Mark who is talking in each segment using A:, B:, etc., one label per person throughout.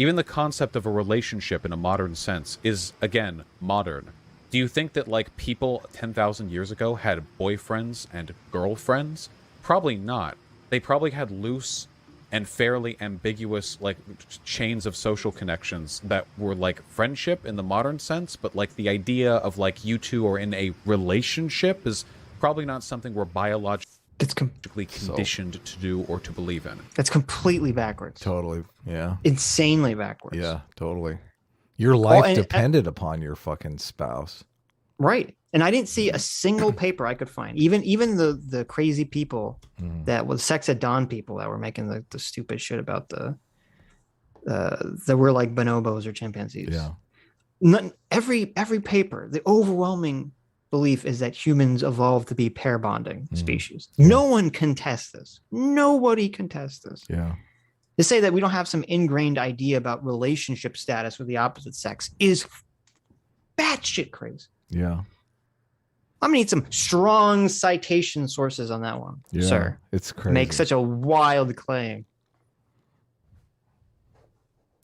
A: even the concept of a relationship in a modern sense is, again, modern. Do you think that, like, people 10,000 years ago had boyfriends and girlfriends? Probably not. They probably had loose and fairly ambiguous, like, chains of social connections that were like friendship in the modern sense, but like the idea of like you two are in a relationship is probably not something we're biologically conditioned to do or to believe in.
B: It's completely backwards.
C: Totally. Yeah.
B: Insanely backwards.
C: Yeah, totally. Your life depended upon your fucking spouse.
B: Right. And I didn't see a single paper I could find. Even the crazy people that was sex at dawn people that were making the stupid shit about that were like bonobos or chimpanzees.
C: Yeah.
B: Every paper, the overwhelming belief is that humans evolved to be pair bonding species. No one contests this. Nobody contests this.
C: Yeah.
B: To say that we don't have some ingrained idea about relationship status with the opposite sex is batshit crazy.
C: Yeah.
B: I'm gonna need some strong citation sources on that one, sir.
C: It's crazy.
B: Make such a wild claim.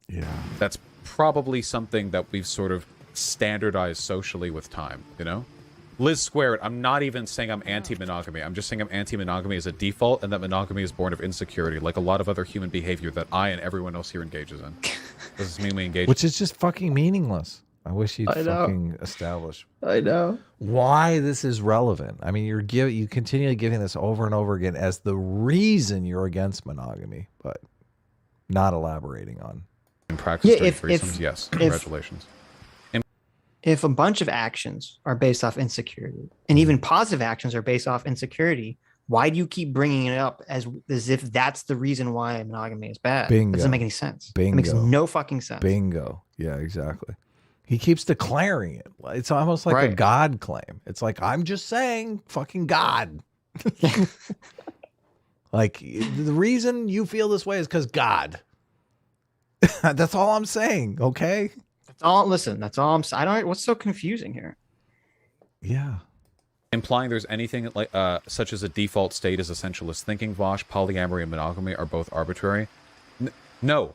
C: Yeah.
A: That's probably something that we've sort of standardized socially with time, you know? Liz Squared, I'm not even saying I'm anti-monogamy. I'm just saying I'm anti-monogamy as a default, and that monogamy is born of insecurity, like a lot of other human behavior that I and everyone else here engages in. Does this mean we engage?
C: Which is just fucking meaningless. I wish you'd fucking establish.
B: I know
C: why this is relevant. I mean, you continually giving this over and over again as the reason you're against monogamy, but not elaborating on.
A: In practice, yes. Congratulations.
B: If a bunch of actions are based off insecurity, and even positive actions are based off insecurity, why do you keep bringing it up as if that's the reason why monogamy is bad?
C: Bingo.
B: It doesn't make any sense.
C: Bingo.
B: It makes no fucking sense.
C: Bingo. Yeah, exactly. He keeps declaring it. It's almost like a God claim. It's like, I'm just saying, fucking God. Like, the reason you feel this way is because God. That's all I'm saying, okay?
B: That's all. Listen, that's all I'm saying. I don't. What's so confusing here?
C: Yeah.
A: Implying there's anything like such as a default state as essentialist thinking, Vaush, polyamory, and monogamy are both arbitrary. No.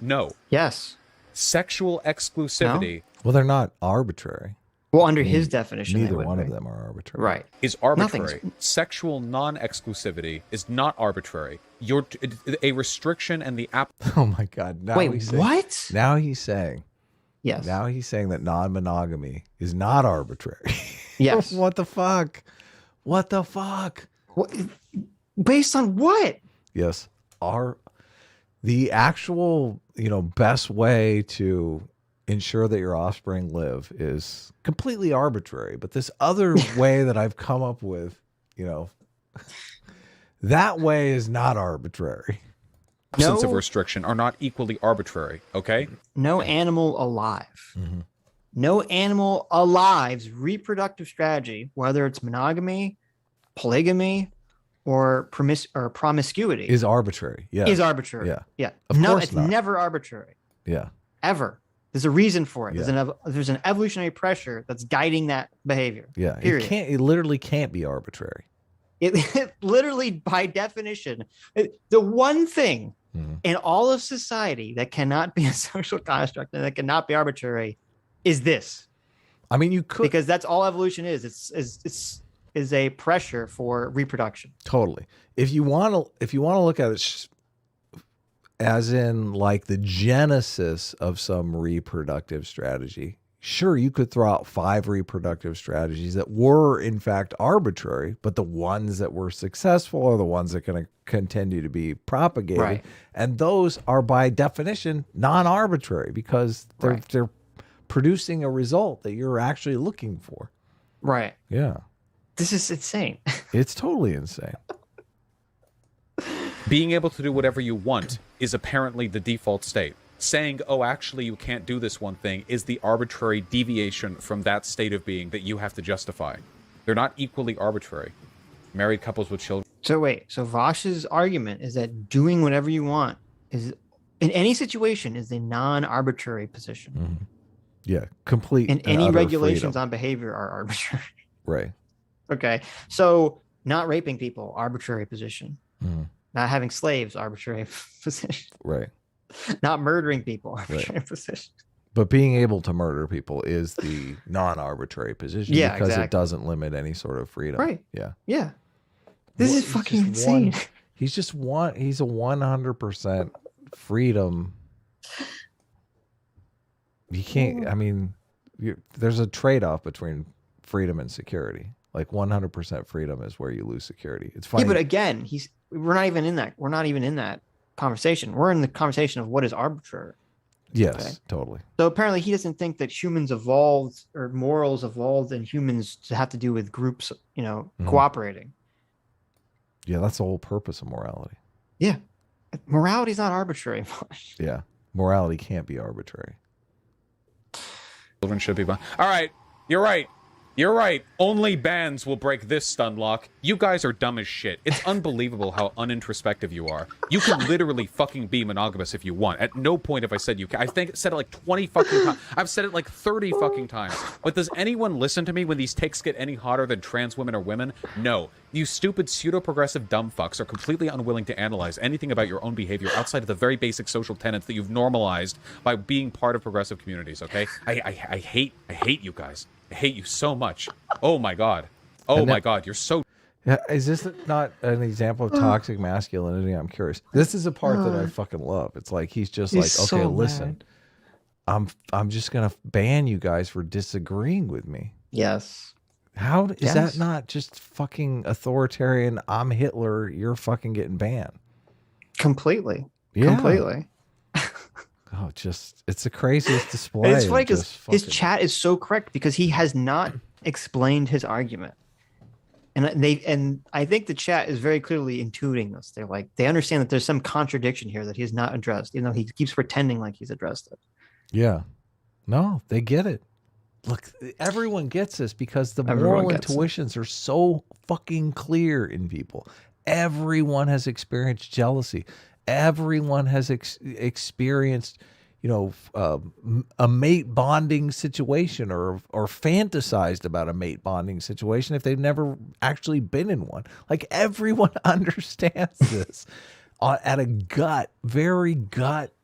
A: No.
B: Yes.
A: Sexual exclusivity.
B: No?
C: Well, they're not arbitrary.
B: Well, under his definition,
C: neither one of them are arbitrary.
B: Right.
A: Is arbitrary. Sexual non-exclusivity is not arbitrary. A restriction and the
C: Oh my God! Now
B: wait, what?
C: Now he's saying.
B: Yes.
C: Now he's saying that non-monogamy is not arbitrary.
B: Yes.
C: What the fuck? What the fuck?
B: What? Based on what?
C: Yes. The actual, best way to ensure that your offspring live is completely arbitrary. But this other way that I've come up with, that way is not arbitrary.
A: Absence of restriction are not equally arbitrary, okay?
B: No animal alive. No animal alive's reproductive strategy, whether it's monogamy, polygamy, or promiscuity,
C: is arbitrary. Yeah.
B: Is arbitrary.
C: Yeah.
B: Yeah.
C: Of course
B: it's
C: not.
B: never arbitrary.
C: Yeah.
B: Ever. There's a reason for it.
C: Yeah.
B: There's an evolutionary pressure that's guiding that behavior.
C: Yeah.
B: Period.
C: It literally can't be arbitrary.
B: It literally, by definition, the one thing in all of society that cannot be a social construct and that cannot be arbitrary is this.
C: I mean, you could,
B: because that's all evolution is. It's a pressure for reproduction.
C: Totally. If you want to look at it as in like the genesis of some reproductive strategy, sure, you could throw out 5 reproductive strategies that were in fact arbitrary, but the ones that were successful are the ones that are going to continue to be propagated.
B: Right.
C: And those are by definition non-arbitrary because they're producing a result that you're actually looking for.
B: Right.
C: Yeah.
B: This is insane.
C: It's totally insane.
A: Being able to do whatever you want is apparently the default state. Saying, oh, actually, you can't do this one thing is the arbitrary deviation from that state of being that you have to justify. They're not equally arbitrary. Married couples with children.
B: So wait, so Vaush's argument is that doing whatever you want is, in any situation, is a non-arbitrary position.
C: Mm-hmm. Yeah, complete.
B: And any regulations on behavior are arbitrary.
C: Right.
B: Okay, so not raping people, arbitrary position. Not having slaves, arbitrary position.
C: Right.
B: Not murdering people. Arbitrary position.
C: But being able to murder people is the non-arbitrary position
B: Yeah,
C: because
B: exactly.
C: it doesn't limit any sort of freedom.
B: Right.
C: Yeah.
B: Yeah. This is fucking insane.
C: He's a 100% freedom. You can't, I mean, there's a trade-off between freedom and security. Like 100% freedom is where you lose security. It's funny.
B: Yeah, but again, we're not even in that. We're not even in that conversation. We're in the conversation of what is arbitrary.
C: Yes,
B: Okay.
C: totally.
B: So apparently he doesn't think that humans evolved or morals evolved in humans to have to do with groups, cooperating.
C: Yeah, that's the whole purpose of morality.
B: Yeah. Morality is not arbitrary.
C: Yeah. Morality can't be arbitrary.
A: Children should be banned. All right, you're right. You're right. Only bands will break this stun lock. You guys are dumb as shit. It's unbelievable how unintrospective you are. You can literally fucking be monogamous if you want. At no point have I said you can. I think said it like 20 fucking times. I've said it like 30 fucking times. But does anyone listen to me when these takes get any hotter than trans women or women? No. You stupid pseudo-progressive dumb fucks are completely unwilling to analyze anything about your own behavior outside of the very basic social tenets that you've normalized by being part of progressive communities, okay? I hate you guys. I hate you so much. Oh my god. Oh my god, you're so...
C: Yeah, is this not an example of toxic masculinity? I'm curious. This is a part that I fucking love. It's like he's just like, okay, listen, I'm just gonna ban you guys for disagreeing with me.
B: Yes.
C: How is that not just fucking authoritarian? I'm Hitler. You're fucking getting banned.
B: Completely.
C: Yeah.
B: Completely.
C: Oh, it's the craziest display.
B: It's funny because his chat is so correct because he has not explained his argument. And I think the chat is very clearly intuiting this. They understand that there's some contradiction here that he has not addressed, even though he keeps pretending like he's addressed it.
C: Yeah. No, they get it. Look, everyone gets this because the moral intuitions are so fucking clear in people. Everyone has experienced jealousy. Everyone has experienced, a mate bonding situation or fantasized about a mate bonding situation if they've never actually been in one. Like everyone understands this at a very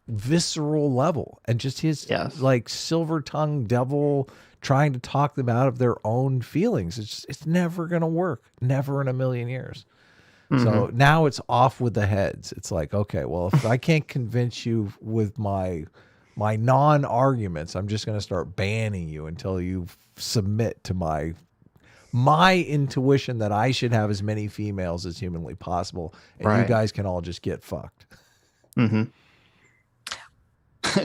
C: visceral level, and just his like silver-tongued devil trying to talk them out of their own feelings. It's never going to work. Never in a million years. So now it's off with the heads. It's like, okay, well, if I can't convince you with my non-arguments, I'm just going to start banning you until you submit to my intuition that I should have as many females as humanly possible, and you guys can all just get fucked.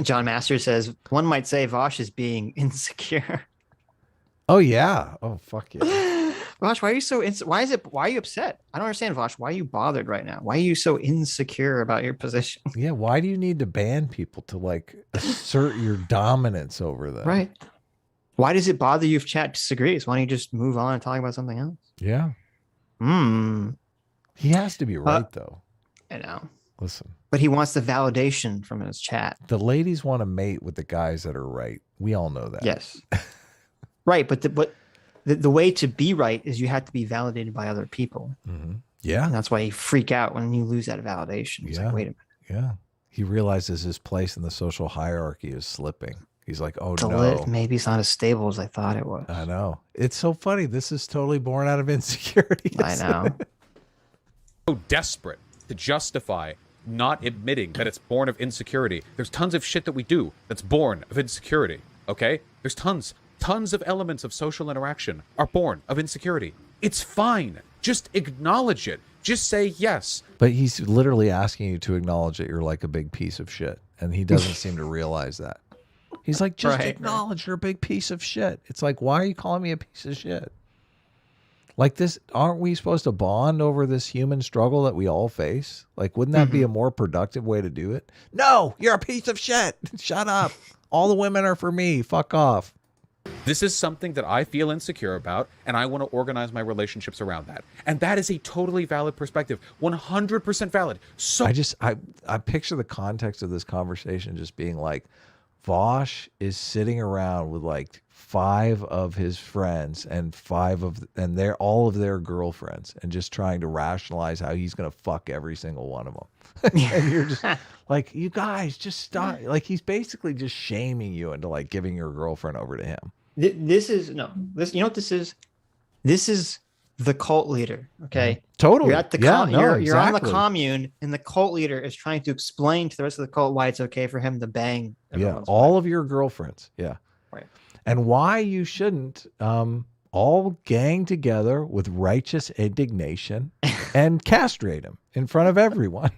B: John Masters says, one might say Vaush is being insecure.
C: Oh yeah. Oh fuck yeah.
B: Vaush, why are you so why are you upset? I don't understand, Vaush. Why are you bothered right now? Why are you so insecure about your position?
C: Yeah, why do you need to ban people to like assert your dominance over them?
B: Right. Why does it bother you if chat disagrees? Why don't you just move on and talk about something else?
C: Yeah. He has to be right though.
B: I know.
C: Listen.
B: But he wants the validation from his chat.
C: The ladies want to mate with the guys that are right. We all know that.
B: Yes. Right, but the way to be right is you have to be validated by other people.
C: Yeah.
B: And that's why you freak out when you lose that validation. It's like, wait a minute.
C: Yeah. He realizes his place in the social hierarchy is slipping. He's like, oh no.
B: Maybe it's not as stable as I thought it was.
C: I know. It's so funny. This is totally born out of insecurity.
B: I know.
A: So desperate to justify not admitting that it's born of insecurity. There's tons of shit that we do that's born of insecurity, okay? There's tons of elements of social interaction are born of insecurity. It's fine. Just acknowledge it. Just say yes.
C: But he's literally asking you to acknowledge that you're like a big piece of shit. And he doesn't seem to realize that. He's like, just acknowledge you're a big piece of shit. It's like, why are you calling me a piece of shit? Like this, aren't we supposed to bond over this human struggle that we all face? Like, wouldn't that be a more productive way to do it? No, you're a piece of shit. Shut up. All the women are for me. Fuck off.
A: This is something that I feel insecure about, and I want to organize my relationships around that. And that is a totally valid perspective. 100% valid. So
C: I picture the context of this conversation just being like, Vaush is sitting around with like 5 of his friends and they're all of their girlfriends and just trying to rationalize how he's going to fuck every single one of them. And you're just like, you guys just stop. Like he's basically just shaming you into like giving your girlfriend over to him.
B: This is you know what this is? This is the cult leader. Okay.
C: Totally.
B: You're at the you're on the commune, and the cult leader is trying to explain to the rest of the cult why it's okay for him to bang.
C: All of your girlfriends. Yeah.
B: Right.
C: And why you shouldn't all gang together with righteous indignation and castrate him in front of everyone.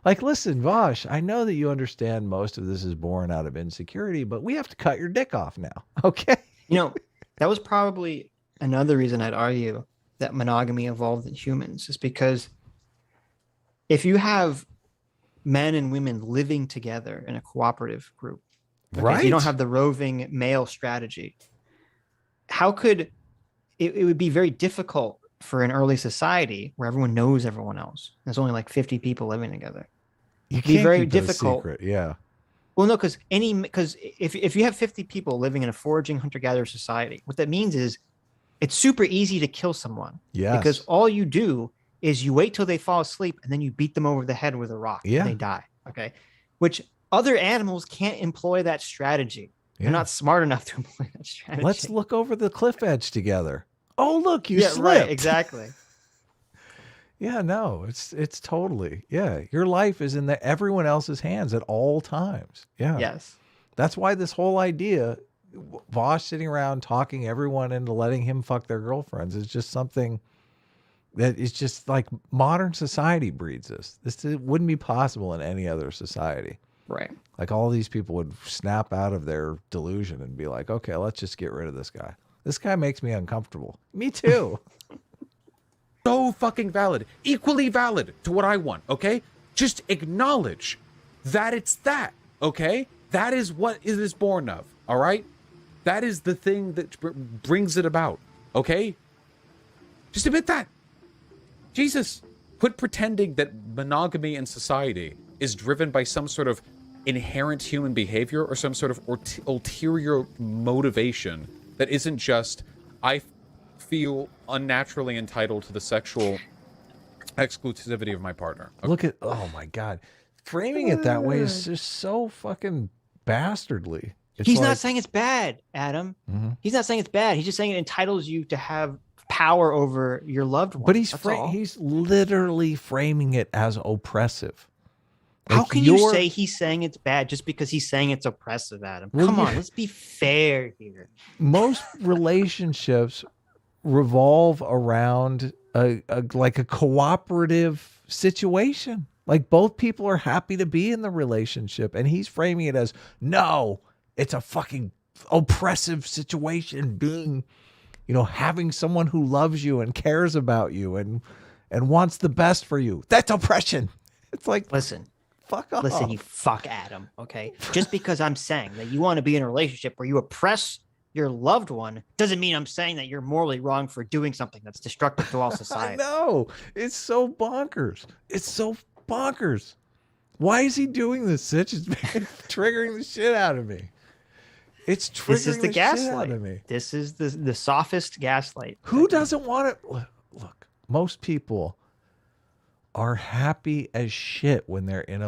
C: Like, listen, Vaush, I know that you understand most of this is born out of insecurity, but we have to cut your dick off now. Okay.
B: You know, that was probably another reason I'd argue that monogamy evolved in humans, is because if you have men and women living together in a cooperative group,
C: right?
B: If you don't have the roving male strategy, how could it would be very difficult for an early society where everyone knows everyone else. There's only like 50 people living together.
C: You
B: It'd be
C: can't
B: very
C: keep that a
B: difficult.
C: secret. Yeah.
B: Well, no, because if you have 50 people living in a foraging hunter-gatherer society, what that means is it's super easy to kill someone.
C: Yes.
B: Because all you do is you wait till they fall asleep and then you beat them over the head with a rock.
C: Yeah.
B: And they die. Okay. Which other animals can't employ that strategy.
C: Yeah.
B: They're not smart enough to employ that strategy.
C: Let's look over the cliff edge together. Oh, look, you slipped.
B: Right, exactly.
C: Yeah, no, it's totally, yeah. Your life is in everyone else's hands at all times. Yeah.
B: Yes.
C: That's why this whole idea, Vaush sitting around talking everyone into letting him fuck their girlfriends, is just something that is just like modern society breeds this. It wouldn't be possible in any other society.
B: Right.
C: Like all these people would snap out of their delusion and be like, okay, let's just get rid of this guy. This guy makes me uncomfortable. Me too.
A: So fucking valid. Equally valid to what I want, okay? Just acknowledge that it's that, okay? That is what it is born of, all right? That is the thing that brings it about, okay? Just admit that. Jesus. Quit pretending that monogamy in society is driven by some sort of inherent human behavior or some sort of ulterior motivation that isn't just, I feel unnaturally entitled to the sexual exclusivity of my partner. Okay.
C: Look at, oh my God. Framing it that way is just so fucking bastardly.
B: He's not saying it's bad, Adam.
C: Mm-hmm.
B: He's not saying it's bad. He's just saying it entitles you to have power over your loved one.
C: But he's literally framing it as oppressive.
B: How can you say he's saying it's bad just because he's saying it's oppressive, Adam? Come on, let's be fair here.
C: Most relationships revolve around a cooperative situation. Like both people are happy to be in the relationship, and he's framing it as, no, it's a fucking oppressive situation being, having someone who loves you and cares about you and wants the best for you. That's oppression. It's like,
B: listen,
C: fuck off.
B: Listen, you fuck Adam, okay? Just because I'm saying that you want to be in a relationship where you oppress your loved one doesn't mean I'm saying that you're morally wrong for doing something that's destructive to all society.
C: No, it's so bonkers. It's so bonkers. Why is he doing this, Sitch? It's triggering the shit out of me. It's triggering
B: This is the gaslight.
C: shit out of me.
B: This is the sophist gaslight.
C: Who doesn't want it? Look, most people are happy as shit when they're in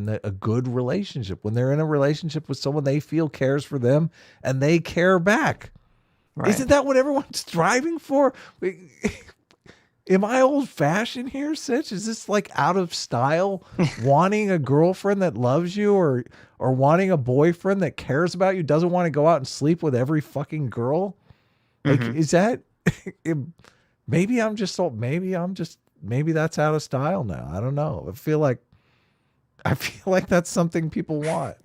C: a good relationship, when they're in a relationship with someone they feel cares for them and they care back. Right. Isn't that what everyone's striving for? Am I old fashioned here, Sitch? Is this like out of style? Wanting a girlfriend that loves you or wanting a boyfriend that cares about you, doesn't want to go out and sleep with every fucking girl? Like, is that, maybe that's out of style now. I don't know. I feel like that's something people want.